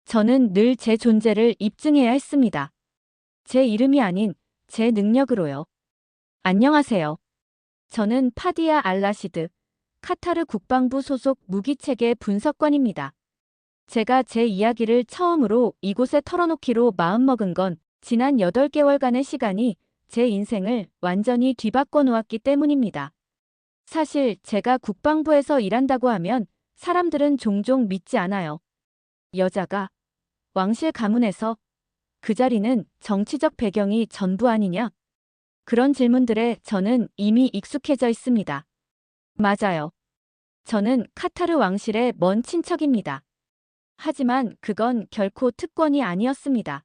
저는 늘 제 존재를 입증해야 했습니다. 제 이름이 아닌 제 능력으로요. 안녕하세요. 저는 파디아 알라시드, 카타르 국방부 소속 무기체계 분석관입니다. 제가 제 이야기를 처음으로 이곳에 털어놓기로 마음먹은 건 지난 8개월간의 시간이 제 인생을 완전히 뒤바꿔 놓았기 때문입니다. 사실 제가 국방부에서 일한다고 하면 사람들은 종종 믿지 않아요. 여자가 왕실 가문에서 그 자리는 정치적 배경이 전부 아니냐? 그런 질문들에 저는 이미 익숙해져 있습니다. 맞아요. 저는 카타르 왕실의 먼 친척입니다. 하지만 그건 결코 특권이 아니었습니다.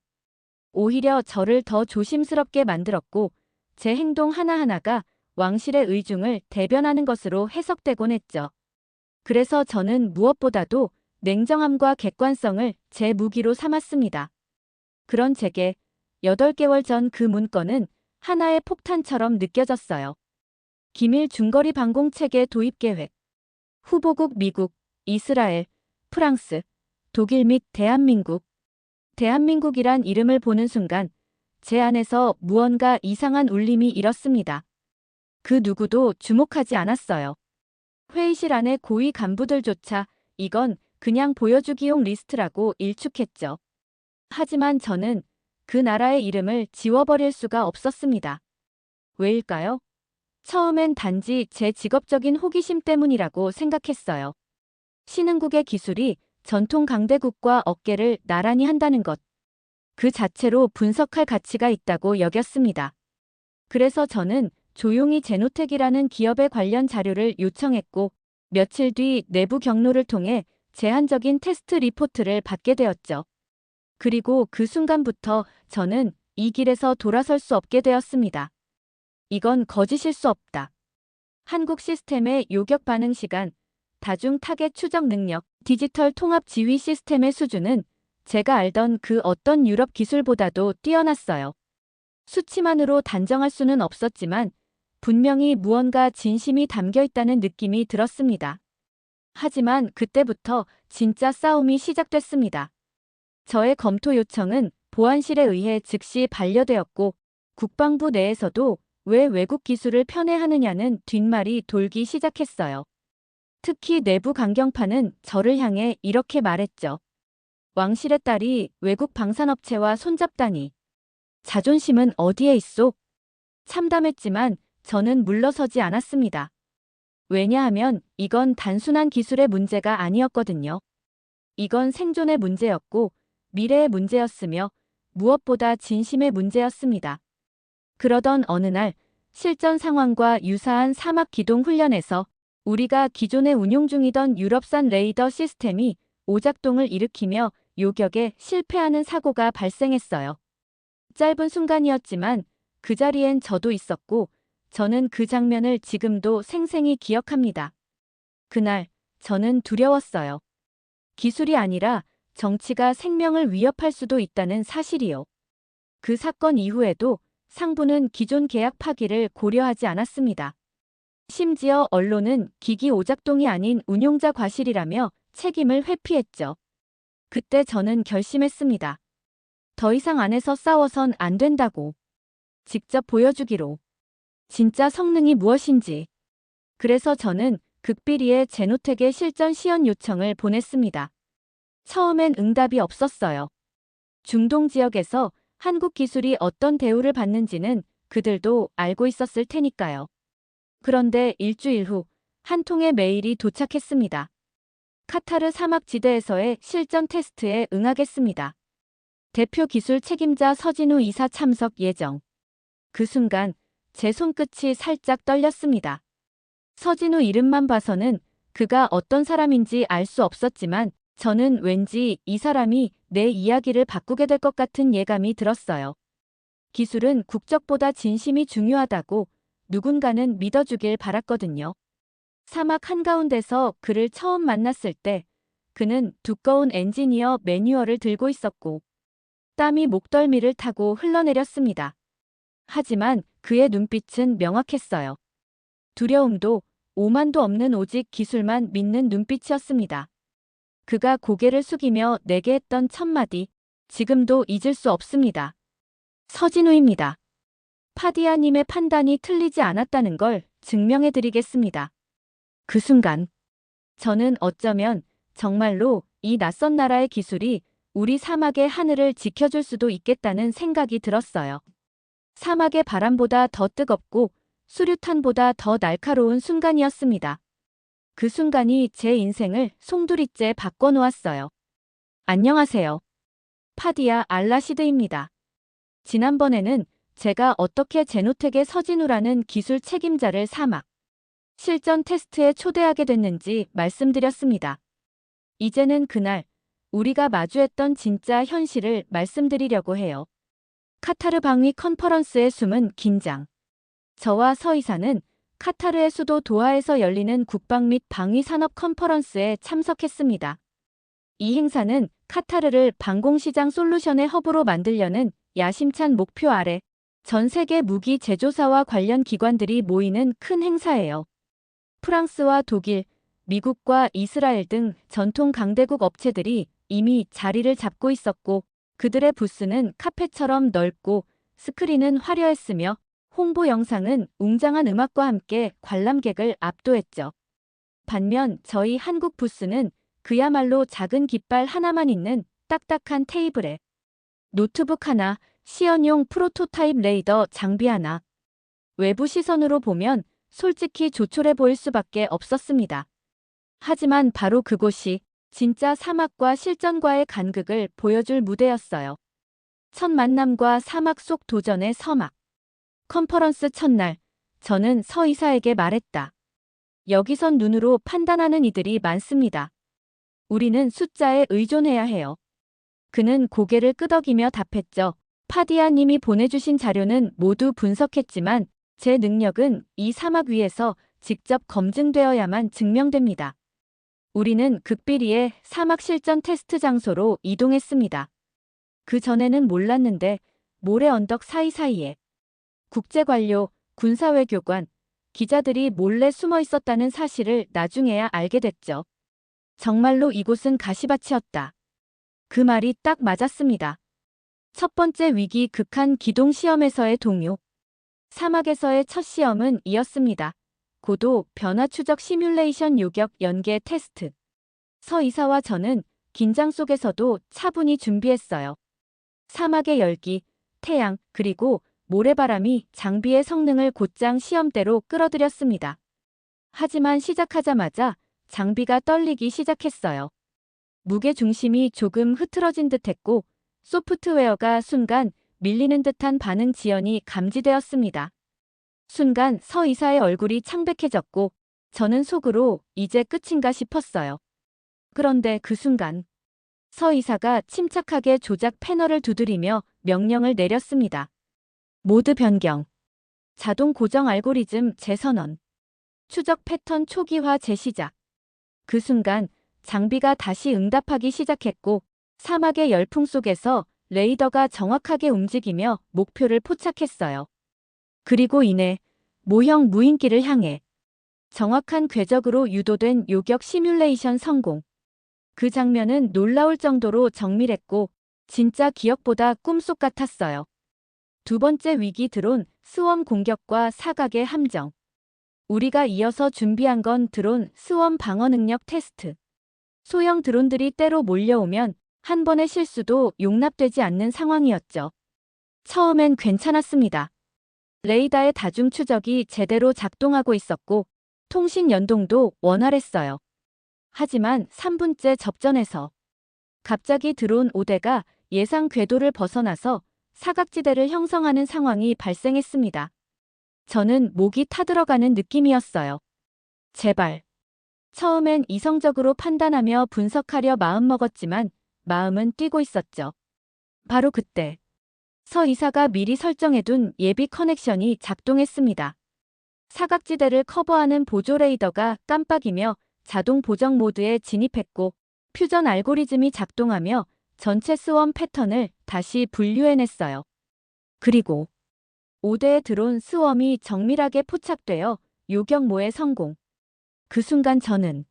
오히려 저를 더 조심스럽게 만들었고 제 행동 하나하나가 왕실의 의중을 대변하는 것으로 해석되곤 했죠. 그래서 저는 무엇보다도 냉정함과 객관성을 제 무기로 삼았습니다. 그런 제게 8개월 전 그 문건은 하나의 폭탄처럼 느껴졌어요. 기밀 중거리 방공체계 도입 계획. 후보국 미국, 이스라엘, 프랑스, 독일 및 대한민국. 대한민국이란 이름을 보는 순간 제 안에서 무언가 이상한 울림이 일었습니다. 그 누구도 주목하지 않았어요. 회의실 안의 고위 간부들조차 이건 그냥 보여주기용 리스트라고 일축했죠. 하지만 저는 그 나라의 이름을 지워버릴 수가 없었습니다. 왜일까요? 처음엔 단지 제 직업적인 호기심 때문이라고 생각했어요. 신흥국의 기술이 전통 강대국과 어깨를 나란히 한다는 것. 그 자체로 분석할 가치가 있다고 여겼습니다. 그래서 저는 조용히 제노텍이라는 기업의 관련 자료를 요청했고 며칠 뒤 내부 경로를 통해 제한적인 테스트 리포트를 받게 되었죠. 그리고 그 순간부터 저는 이 길에서 돌아설 수 없게 되었습니다. 이건 거짓일 수 없다. 한국 시스템의 요격 반응 시간, 다중 타겟 추적 능력, 디지털 통합 지휘 시스템의 수준은 제가 알던 그 어떤 유럽 기술보다도 뛰어났어요. 수치만으로 단정할 수는 없었지만 분명히 무언가 진심이 담겨 있다는 느낌이 들었습니다. 하지만 그때부터 진짜 싸움이 시작됐습니다. 저의 검토 요청은 보안실에 의해 즉시 반려되었고 국방부 내에서도 왜 외국 기술을 편애하느냐는 뒷말이 돌기 시작했어요. 특히 내부 강경파는 저를 향해 이렇게 말했죠. 왕실의 딸이 외국 방산업체와 손잡다니. 자존심은 어디에 있소? 참담했지만 저는 물러서지 않았습니다. 왜냐하면 이건 단순한 기술의 문제가 아니었거든요. 이건 생존의 문제였고 미래의 문제였으며 무엇보다 진심의 문제였습니다. 그러던 어느 날 실전 상황과 유사한 사막 기동 훈련에서 우리가 기존에 운용 중이던 유럽산 레이더 시스템이 오작동을 일으키며 요격에 실패하는 사고가 발생했어요. 짧은 순간이었지만 그 자리엔 저도 있었고 저는 그 장면을 지금도 생생히 기억합니다. 그날 저는 두려웠어요. 기술이 아니라 정치가 생명을 위협할 수도 있다는 사실이요. 그 사건 이후에도 상부는 기존 계약 파기를 고려하지 않았습니다. 심지어 언론은 기기 오작동이 아닌 운용자 과실이라며 책임을 회피했죠. 그때 저는 결심했습니다. 더 이상 안에서 싸워선 안 된다고. 직접 보여주기로. 진짜 성능이 무엇인지. 그래서 저는 극비리에 제노텍의 실전 시연 요청을 보냈습니다. 처음엔 응답이 없었어요. 중동 지역에서 한국 기술이 어떤 대우를 받는지는 그들도 알고 있었을 테니까요. 그런데 일주일 후 한 통의 메일이 도착했습니다. 카타르 사막지대에서의 실전 테스트에 응하겠습니다. 대표 기술 책임자 서진우 이사 참석 예정. 그 순간 제 손끝이 살짝 떨렸습니다. 서진우 이름만 봐서는 그가 어떤 사람인지 알 수 없었지만 저는 왠지 이 사람이 내 이야기를 바꾸게 될 것 같은 예감이 들었어요. 기술은 국적보다 진심이 중요하다고 누군가는 믿어주길 바랐거든요. 사막 한가운데서 그를 처음 만났을 때 그는 두꺼운 엔지니어 매뉴얼을 들고 있었고 땀이 목덜미를 타고 흘러내렸습니다. 하지만 그의 눈빛은 명확했어요. 두려움도 오만도 없는 오직 기술만 믿는 눈빛이었습니다. 그가 고개를 숙이며 내게 했던 첫마디. 지금도 잊을 수 없습니다. 서진우입니다. 파디아님의 판단이 틀리지 않았다는 걸 증명해드리겠습니다. 그 순간 저는 어쩌면 정말로 이 낯선 나라의 기술이 우리 사막의 하늘을 지켜줄 수도 있겠다는 생각이 들었어요. 사막의 바람보다 더 뜨겁고 수류탄보다 더 날카로운 순간이었습니다. 그 순간이 제 인생을 송두리째 바꿔놓았어요. 안녕하세요. 파디아 알라시드입니다. 지난번에는 제가 어떻게 제노텍의 서진우라는 기술 책임자를 사막 실전 테스트에 초대하게 됐는지 말씀드렸습니다. 이제는 그날 우리가 마주했던 진짜 현실을 말씀드리려고 해요. 카타르 방위 컨퍼런스의 숨은 긴장. 저와 서이사는 카타르의 수도 도하에서 열리는 국방 및 방위 산업 컨퍼런스에 참석했습니다. 이 행사는 카타르를 방공시장 솔루션의 허브로 만들려는 야심찬 목표 아래 전 세계 무기 제조사와 관련 기관들이 모이는 큰 행사예요. 프랑스와 독일, 미국과 이스라엘 등 전통 강대국 업체들이 이미 자리를 잡고 있었고 그들의 부스는 카페처럼 넓고 스크린은 화려했으며 홍보 영상은 웅장한 음악과 함께 관람객을 압도했죠. 반면 저희 한국 부스는 그야말로 작은 깃발 하나만 있는 딱딱한 테이블에 노트북 하나, 시연용 프로토타입 레이더 장비 하나. 외부 시선으로 보면 솔직히 조촐해 보일 수밖에 없었습니다. 하지만 바로 그곳이 진짜 사막과 실전과의 간극을 보여줄 무대였어요. 첫 만남과 사막 속 도전의 서막. 컨퍼런스 첫날, 저는 서이사에게 말했다. 여기선 눈으로 판단하는 이들이 많습니다. 우리는 숫자에 의존해야 해요. 그는 고개를 끄덕이며 답했죠. 파디아님이 보내주신 자료는 모두 분석했지만 제 능력은 이 사막 위에서 직접 검증되어야만 증명됩니다. 우리는 극비리의 사막 실전 테스트 장소로 이동했습니다. 그 전에는 몰랐는데 모래 언덕 사이사이에 국제관료, 군사외교관, 기자들이 몰래 숨어 있었다는 사실을 나중에야 알게 됐죠. 정말로 이곳은 가시밭이었다. 그 말이 딱 맞았습니다. 첫 번째 위기 극한 기동 시험에서의 동요. 사막에서의 첫 시험은 이었습니다. 고도 변화 추적 시뮬레이션 요격 연계 테스트. 서 이사와 저는 긴장 속에서도 차분히 준비했어요. 사막의 열기, 태양, 그리고 모래바람이 장비의 성능을 곧장 시험대로 끌어들였습니다. 하지만 시작하자마자 장비가 떨리기 시작했어요. 무게 중심이 조금 흐트러진 듯했고 소프트웨어가 순간 밀리는 듯한 반응 지연이 감지되었습니다. 순간 서 이사의 얼굴이 창백해졌고 저는 속으로 이제 끝인가 싶었어요. 그런데 그 순간 서 이사가 침착하게 조작 패널을 두드리며 명령을 내렸습니다. 모드 변경, 자동 고정 알고리즘 재선언, 추적 패턴 초기화 재시작. 그 순간 장비가 다시 응답하기 시작했고 사막의 열풍 속에서 레이더가 정확하게 움직이며 목표를 포착했어요. 그리고 이내 모형 무인기를 향해 정확한 궤적으로 유도된 요격 시뮬레이션 성공. 그 장면은 놀라울 정도로 정밀했고 진짜 기억보다 꿈속 같았어요. 두 번째 위기 드론 스웜 공격과 사각의 함정. 우리가 이어서 준비한 건 드론 스웜 방어 능력 테스트. 소형 드론들이 때로 몰려오면 한 번의 실수도 용납되지 않는 상황이었죠. 처음엔 괜찮았습니다. 레이더의 다중 추적이 제대로 작동하고 있었고 통신 연동도 원활했어요. 하지만 3분째 접전에서 갑자기 드론 5대가 예상 궤도를 벗어나서 사각지대를 형성하는 상황이 발생했습니다. 저는 목이 타들어가는 느낌이었어요. 제발. 처음엔 이성적으로 판단하며 분석하려 마음먹었지만 마음은 뛰고 있었죠. 바로 그때 서 이사가 미리 설정해둔 예비 커넥션이 작동했습니다. 사각지대를 커버하는 보조 레이더가 깜빡이며 자동 보정 모드에 진입했고 퓨전 알고리즘이 작동하며 전체 스웜 패턴을 다시 분류해냈어요. 그리고 5대의 드론 스웜이 정밀하게 포착되어 요격모에 성공. 그 순간 저는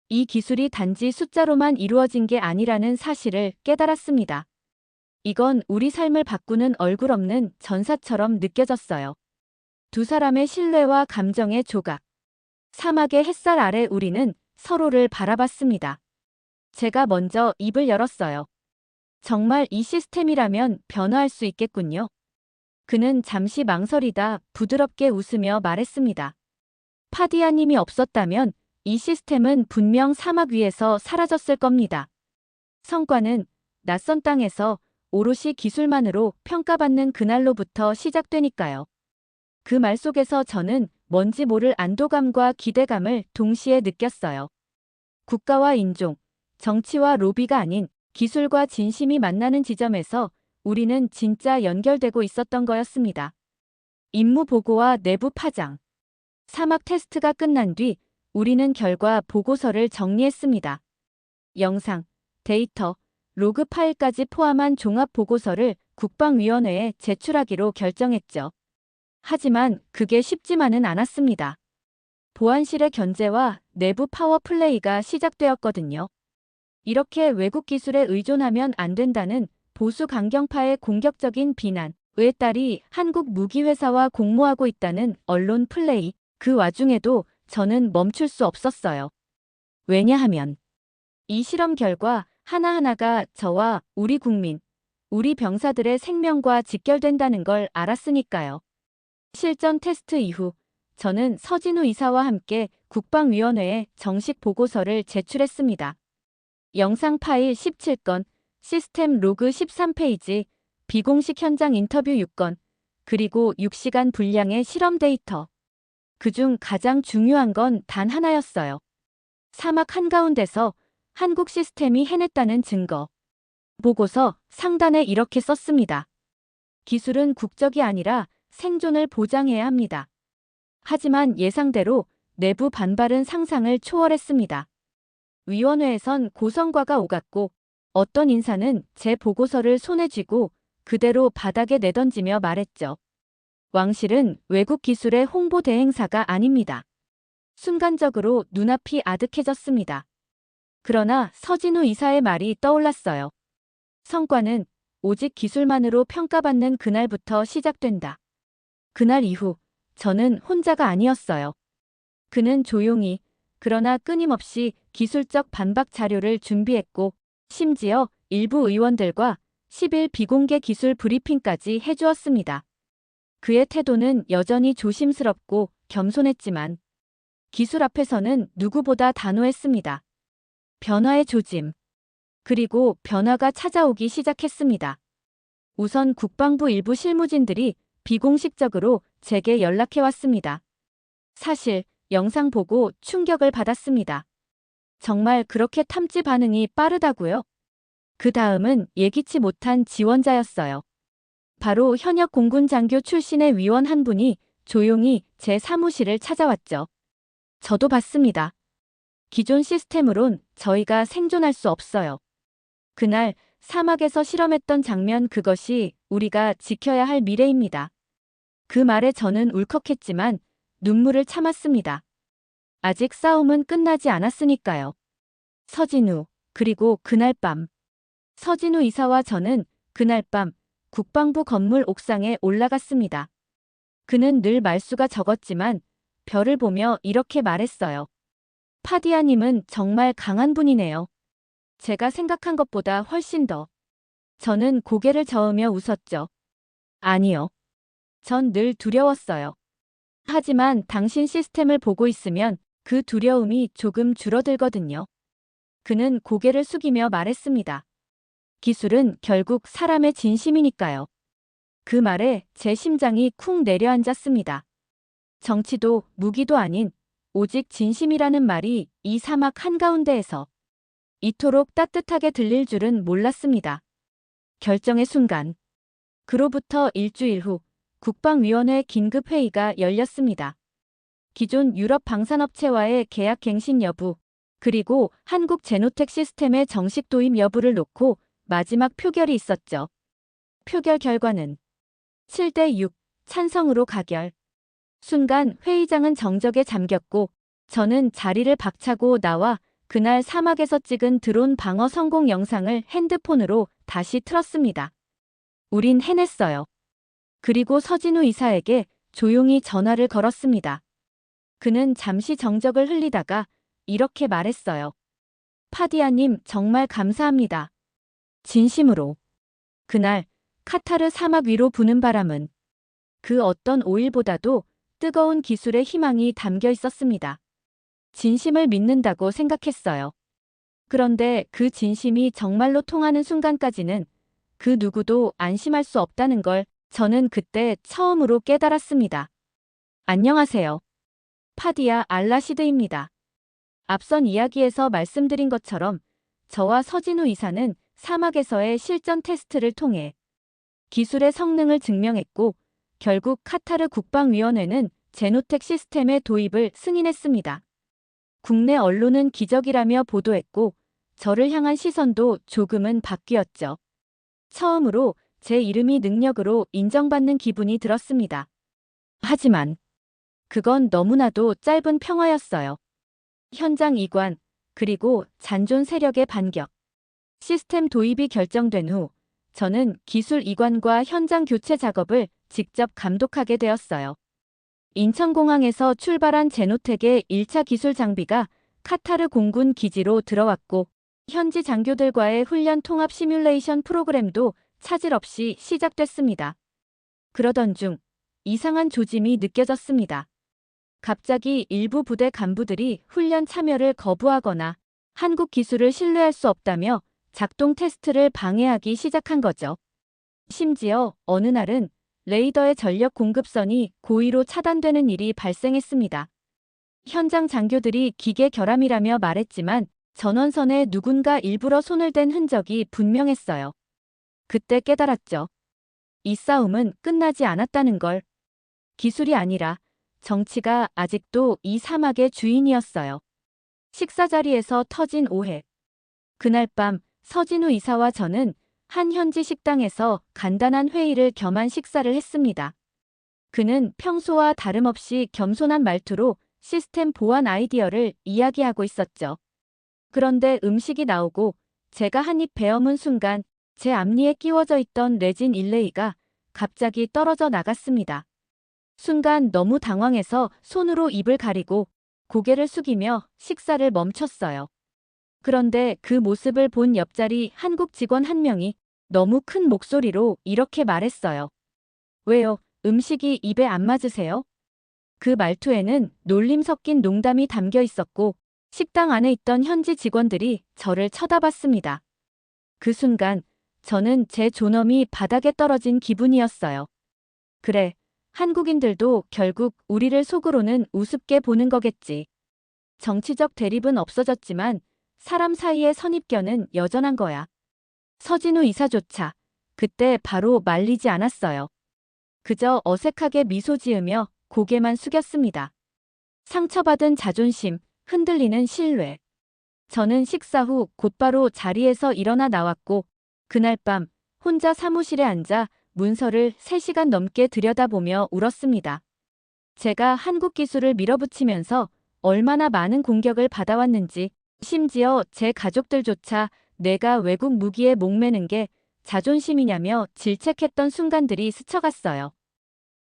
이 기술이 단지 숫자로만 이루어진 게 아니라는 사실을 깨달았습니다. 이건 우리 삶을 바꾸는 얼굴 없는 전사처럼 느껴졌어요. 두 사람의 신뢰와 감정의 조각. 사막의 햇살 아래 우리는 서로를 바라봤습니다. 제가 먼저 입을 열었어요. 정말 이 시스템이라면 변화할 수 있겠군요. 그는 잠시 망설이다 부드럽게 웃으며 말했습니다. 파디아님이 없었다면 이 시스템은 분명 사막 위에서 사라졌을 겁니다. 성과는 낯선 땅에서 오롯이 기술만으로 평가받는 그날로부터 시작되니까요. 그 말 속에서 저는 뭔지 모를 안도감과 기대감을 동시에 느꼈어요. 국가와 인종, 정치와 로비가 아닌 기술과 진심이 만나는 지점에서 우리는 진짜 연결되고 있었던 거였습니다. 임무 보고와 내부 파장. 사막 테스트가 끝난 뒤 우리는 결과 보고서를 정리했습니다. 영상, 데이터, 로그 파일까지 포함한 종합 보고서를 국방위원회에 제출하기로 결정했죠. 하지만 그게 쉽지만은 않았습니다. 보안실의 견제와 내부 파워 플레이가 시작되었거든요. 이렇게 외국 기술에 의존하면 안 된다는 보수 강경파의 공격적인 비난에 따리 한국 무기회사와 공모하고 있다는 언론 플레이, 그 와중에도 저는 멈출 수 없었어요. 왜냐하면 이 실험 결과 하나하나가 저와 우리 국민, 우리 병사들의 생명과 직결된다는 걸 알았으니까요. 실전 테스트 이후 저는 서진우 이사와 함께 국방위원회에 정식 보고서를 제출했습니다. 영상 파일 17건, 시스템 로그 13페이지, 비공식 현장 인터뷰 6건, 그리고 6시간 분량의 실험 데이터. 그중 가장 중요한 건 단 하나였어요. 사막 한가운데서 한국 시스템이 해냈다는 증거. 보고서 상단에 이렇게 썼습니다. 기술은 국적이 아니라 생존을 보장해야 합니다. 하지만 예상대로 내부 반발은 상상을 초월했습니다. 위원회에선 고성과가 오갔고 어떤 인사는 제 보고서를 손에 쥐고 그대로 바닥에 내던지며 말했죠. 왕실은 외국 기술의 홍보 대행사가 아닙니다. 순간적으로 눈앞이 아득해졌습니다. 그러나 서진우 이사의 말이 떠올랐어요. 성과는 오직 기술만으로 평가받는 그날부터 시작된다. 그날 이후 저는 혼자가 아니었어요. 그는 조용히 그러나 끊임없이 기술적 반박 자료를 준비했고 심지어 일부 의원들과 10일 비공개 기술 브리핑까지 해주었습니다. 그의 태도는 여전히 조심스럽고 겸손했지만 기술 앞에서는 누구보다 단호했습니다. 변화의 조짐. 그리고 변화가 찾아오기 시작했습니다. 우선 국방부 일부 실무진들이 비공식적으로 제게 연락해왔습니다. 사실 영상 보고 충격을 받았습니다. 정말 그렇게 탐지 반응이 빠르다고요? 그 다음은 예기치 못한 지원자였어요. 바로 현역 공군 장교 출신의 위원 한 분이 조용히 제 사무실을 찾아왔죠. 저도 봤습니다. 기존 시스템으론 저희가 생존할 수 없어요. 그날 사막에서 실험했던 장면, 그것이 우리가 지켜야 할 미래입니다. 그 말에 저는 울컥했지만 눈물을 참았습니다. 아직 싸움은 끝나지 않았으니까요. 서진우, 그리고 그날 밤. 서진우 이사와 저는 그날 밤 국방부 건물 옥상에 올라갔습니다. 그는 늘 말수가 적었지만 별을 보며 이렇게 말했어요. 파디아님은 정말 강한 분이네요. 제가 생각한 것보다 훨씬 더. 저는 고개를 저으며 웃었죠. 아니요. 전 늘 두려웠어요. 하지만 당신 시스템을 보고 있으면 그 두려움이 조금 줄어들거든요. 그는 고개를 숙이며 말했습니다. 기술은 결국 사람의 진심이니까요. 그 말에 제 심장이 쿵 내려앉았습니다. 정치도 무기도 아닌 오직 진심이라는 말이 이 사막 한가운데에서 이토록 따뜻하게 들릴 줄은 몰랐습니다. 결정의 순간. 그로부터 일주일 후 국방위원회 긴급회의가 열렸습니다. 기존 유럽 방산업체와의 계약 갱신 여부, 그리고 한국 제노텍 시스템의 정식 도입 여부를 놓고 마지막 표결이 있었죠. 표결 결과는 7대6 찬성으로 가결. 순간 회의장은 정적에 잠겼고 저는 자리를 박차고 나와 그날 사막에서 찍은 드론 방어 성공 영상을 핸드폰으로 다시 틀었습니다. 우린 해냈어요. 그리고 서진우 이사에게 조용히 전화를 걸었습니다. 그는 잠시 정적을 흘리다가 이렇게 말했어요. 파디아님 정말 감사합니다. 진심으로. 그날 카타르 사막 위로 부는 바람은 그 어떤 오일보다도 뜨거운 기술의 희망이 담겨 있었습니다. 진심을 믿는다고 생각했어요. 그런데 그 진심이 정말로 통하는 순간까지는 그 누구도 안심할 수 없다는 걸 저는 그때 처음으로 깨달았습니다. 안녕하세요. 파디아 알라시드입니다. 앞선 이야기에서 말씀드린 것처럼 저와 서진우 이사는 사막에서의 실전 테스트를 통해 기술의 성능을 증명했고 결국 카타르 국방위원회는 제노텍 시스템의 도입을 승인했습니다. 국내 언론은 기적이라며 보도했고 저를 향한 시선도 조금은 바뀌었죠. 처음으로 제 이름이 능력으로 인정받는 기분이 들었습니다. 하지만 그건 너무나도 짧은 평화였어요. 현장 이관, 그리고 잔존 세력의 반격. 시스템 도입이 결정된 후 저는 기술 이관과 현장 교체 작업을 직접 감독하게 되었어요. 인천공항에서 출발한 제노텍의 1차 기술 장비가 카타르 공군 기지로 들어왔고 현지 장교들과의 훈련 통합 시뮬레이션 프로그램도 차질 없이 시작됐습니다. 그러던 중 이상한 조짐이 느껴졌습니다. 갑자기 일부 부대 간부들이 훈련 참여를 거부하거나 한국 기술을 신뢰할 수 없다며 작동 테스트를 방해하기 시작한 거죠. 심지어 어느 날은 레이더의 전력 공급선이 고의로 차단되는 일이 발생했습니다. 현장 장교들이 기계 결함이라며 말했지만 전원선에 누군가 일부러 손을 댄 흔적이 분명했어요. 그때 깨달았죠. 이 싸움은 끝나지 않았다는 걸. 기술이 아니라 정치가 아직도 이 사막의 주인이었어요. 식사 자리에서 터진 오해. 그날 밤 서진우 이사와 저는 한 현지 식당에서 간단한 회의를 겸한 식사를 했습니다. 그는 평소와 다름없이 겸손한 말투로 시스템 보안 아이디어를 이야기하고 있었죠. 그런데 음식이 나오고 제가 한 입 베어문 순간 제 앞니에 끼워져 있던 레진 일레이가 갑자기 떨어져 나갔습니다. 순간 너무 당황해서 손으로 입을 가리고 고개를 숙이며 식사를 멈췄어요. 그런데 그 모습을 본 옆자리 한국 직원 한 명이 너무 큰 목소리로 이렇게 말했어요. 왜요? 음식이 입에 안 맞으세요? 그 말투에는 놀림 섞인 농담이 담겨 있었고 식당 안에 있던 현지 직원들이 저를 쳐다봤습니다. 그 순간 저는 제 존엄이 바닥에 떨어진 기분이었어요. 그래, 한국인들도 결국 우리를 속으로는 우습게 보는 거겠지. 정치적 대립은 없어졌지만 사람 사이의 선입견은 여전한 거야. 서진우 이사조차 그때 바로 말리지 않았어요. 그저 어색하게 미소 지으며 고개만 숙였습니다. 상처받은 자존심, 흔들리는 신뢰. 저는 식사 후 곧바로 자리에서 일어나 나왔고 그날 밤 혼자 사무실에 앉아 문서를 3시간 넘게 들여다보며 울었습니다. 제가 한국 기술을 밀어붙이면서 얼마나 많은 공격을 받아왔는지, 심지어 제 가족들조차 내가 외국 무기에 목매는 게 자존심이냐며 질책했던 순간들이 스쳐갔어요.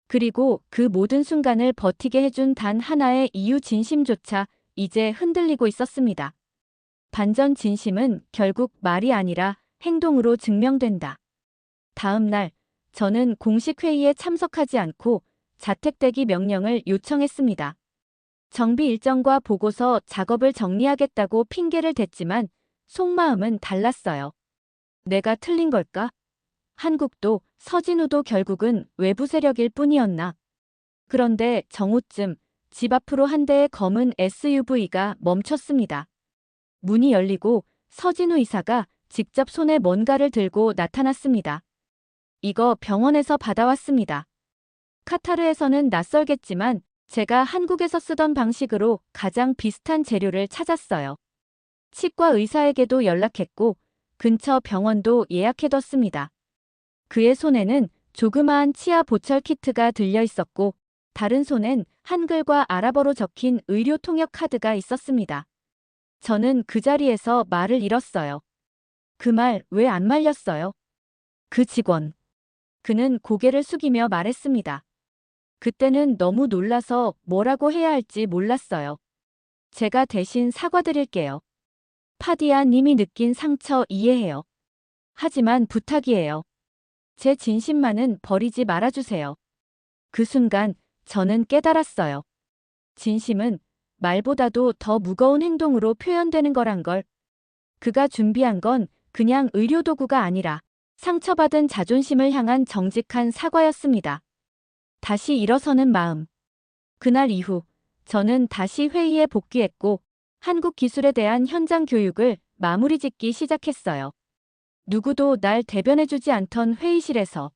그리고 그 모든 순간을 버티게 해준 단 하나의 이유 진심조차 이제 흔들리고 있었습니다. 반전 진심은 결국 말이 아니라 행동으로 증명된다. 다음 날 저는 공식 회의에 참석하지 않고 자택대기 명령을 요청했습니다. 정비 일정과 보고서 작업을 정리하겠다고 핑계를 댔지만 속마음은 달랐어요. 내가 틀린 걸까? 한국도 서진우도 결국은 외부 세력일 뿐이었나. 그런데 정오쯤 집 앞으로 한 대의 검은 SUV가 멈췄습니다. 문이 열리고 서진우 이사가 직접 손에 뭔가를 들고 나타났습니다. 이거 병원에서 받아왔습니다. 카타르에서는 낯설겠지만 제가 한국에서 쓰던 방식으로 가장 비슷한 재료를 찾았어요. 치과 의사에게도 연락했고 근처 병원도 예약해뒀습니다. 그의 손에는 조그마한 치아 보철 키트가 들려 있었고 다른 손엔 한글과 아랍어로 적힌 의료 통역 카드가 있었습니다. 저는 그 자리에서 말을 잃었어요. 그 말 왜 안 말렸어요? 그 직원. 그는 고개를 숙이며 말했습니다. 그때는 너무 놀라서 뭐라고 해야 할지 몰랐어요. 제가 대신 사과드릴게요. 파디아 님이 느낀 상처 이해해요. 하지만 부탁이에요. 제 진심만은 버리지 말아주세요. 그 순간 저는 깨달았어요. 진심은 말보다도 더 무거운 행동으로 표현되는 거란 걸. 그가 준비한 건 그냥 의료도구가 아니라 상처받은 자존심을 향한 정직한 사과였습니다. 다시 일어서는 마음. 그날 이후 저는 다시 회의에 복귀했고 한국 기술에 대한 현장 교육을 마무리 짓기 시작했어요. 누구도 날 대변해주지 않던 회의실에서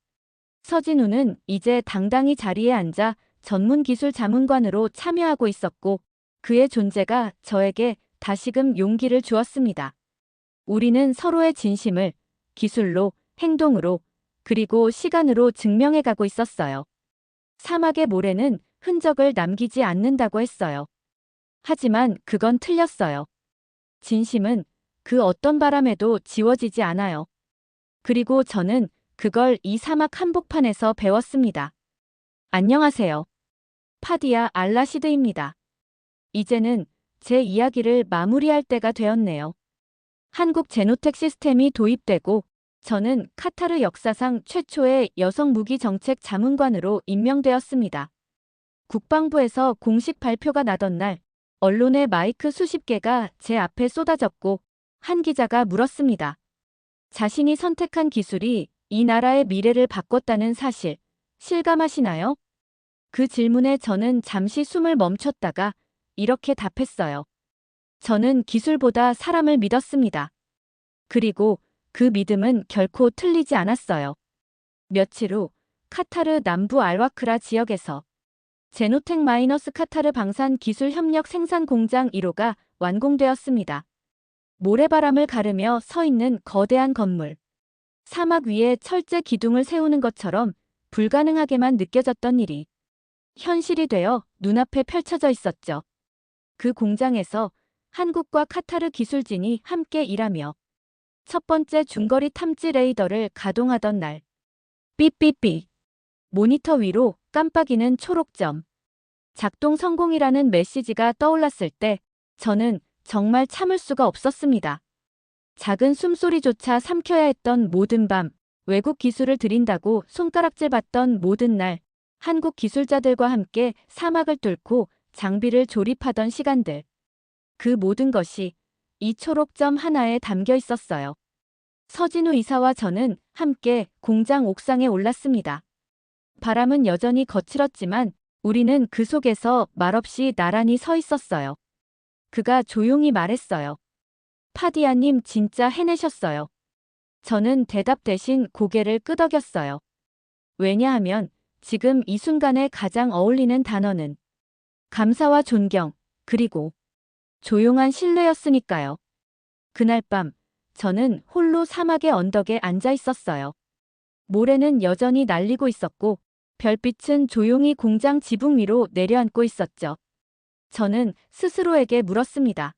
서진우는 이제 당당히 자리에 앉아 전문기술 자문관으로 참여하고 있었고 그의 존재가 저에게 다시금 용기를 주었습니다. 우리는 서로의 진심을 기술로, 행동으로, 그리고 시간으로 증명해가고 있었어요. 사막의 모래는 흔적을 남기지 않는다고 했어요. 하지만 그건 틀렸어요. 진심은 그 어떤 바람에도 지워지지 않아요. 그리고 저는 그걸 이 사막 한복판에서 배웠습니다. 안녕하세요. 파디아 알라시드입니다. 이제는 제 이야기를 마무리할 때가 되었네요. 한국 제노텍 시스템이 도입되고 저는 카타르 역사상 최초의 여성 무기 정책 자문관으로 임명되었습니다. 국방부에서 공식 발표가 나던 날 언론의 마이크 수십 개가 제 앞에 쏟아졌고 한 기자가 물었습니다. 자신이 선택한 기술이 이 나라의 미래를 바꿨다는 사실 실감하시나요? 그 질문에 저는 잠시 숨을 멈췄다가 이렇게 답했어요. 저는 기술보다 사람을 믿었습니다. 그리고 그 믿음은 결코 틀리지 않았어요. 며칠 후 카타르 남부 알와크라 지역에서 제노텍 마이너스 카타르 방산 기술 협력 생산 공장 1호가 완공되었습니다. 모래바람을 가르며 서 있는 거대한 건물. 사막 위에 철제 기둥을 세우는 것처럼 불가능하게만 느껴졌던 일이 현실이 되어 눈앞에 펼쳐져 있었죠. 그 공장에서 한국과 카타르 기술진이 함께 일하며 첫 번째 중거리 탐지 레이더를 가동하던 날. 삐삐삐. 모니터 위로 깜빡이는 초록점. 작동 성공이라는 메시지가 떠올랐을 때 저는 정말 참을 수가 없었습니다. 작은 숨소리조차 삼켜야 했던 모든 밤, 외국 기술을 들인다고 손가락질 받던 모든 날, 한국 기술자들과 함께 사막을 뚫고 장비를 조립하던 시간들. 그 모든 것이 이 초록점 하나에 담겨 있었어요. 서진우 이사와 저는 함께 공장 옥상에 올랐습니다. 바람은 여전히 거칠었지만 우리는 그 속에서 말없이 나란히 서 있었어요. 그가 조용히 말했어요. 파디아님 진짜 해내셨어요. 저는 대답 대신 고개를 끄덕였어요. 왜냐하면 지금 이 순간에 가장 어울리는 단어는 감사와 존경, 그리고 조용한 신뢰였으니까요. 그날 밤 저는 홀로 사막의 언덕에 앉아 있었어요. 모래는 여전히 날리고 있었고 별빛은 조용히 공장 지붕 위로 내려앉고 있었죠. 저는 스스로에게 물었습니다.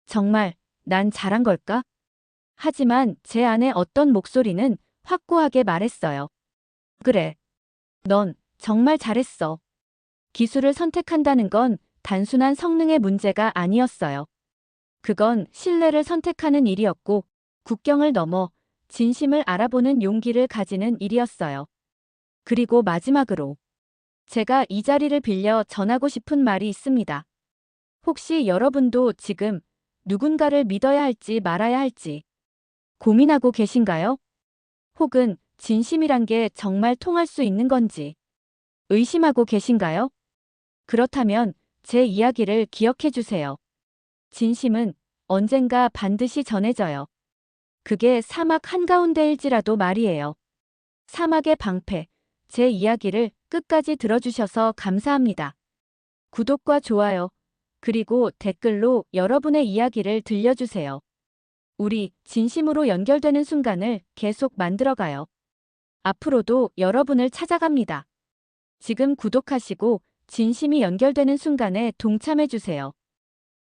정말 난 잘한 걸까? 하지만 제 안에 어떤 목소리는 확고하게 말했어요. 그래. 넌 정말 잘했어. 기술을 선택한다는 건 단순한 성능의 문제가 아니었어요. 그건 신뢰를 선택하는 일이었고 국경을 넘어 진심을 알아보는 용기를 가지는 일이었어요. 그리고 마지막으로 제가 이 자리를 빌려 전하고 싶은 말이 있습니다. 혹시 여러분도 지금 누군가를 믿어야 할지 말아야 할지 고민하고 계신가요? 혹은 진심이란 게 정말 통할 수 있는 건지 의심하고 계신가요? 그렇다면 제 이야기를 기억해 주세요. 진심은 언젠가 반드시 전해져요. 그게 사막 한가운데일지라도 말이에요. 사막의 방패, 제 이야기를 끝까지 들어주셔서 감사합니다. 구독과 좋아요, 그리고 댓글로 여러분의 이야기를 들려주세요. 우리 진심으로 연결되는 순간을 계속 만들어가요. 앞으로도 여러분을 찾아갑니다. 지금 구독하시고 진심이 연결되는 순간에 동참해주세요.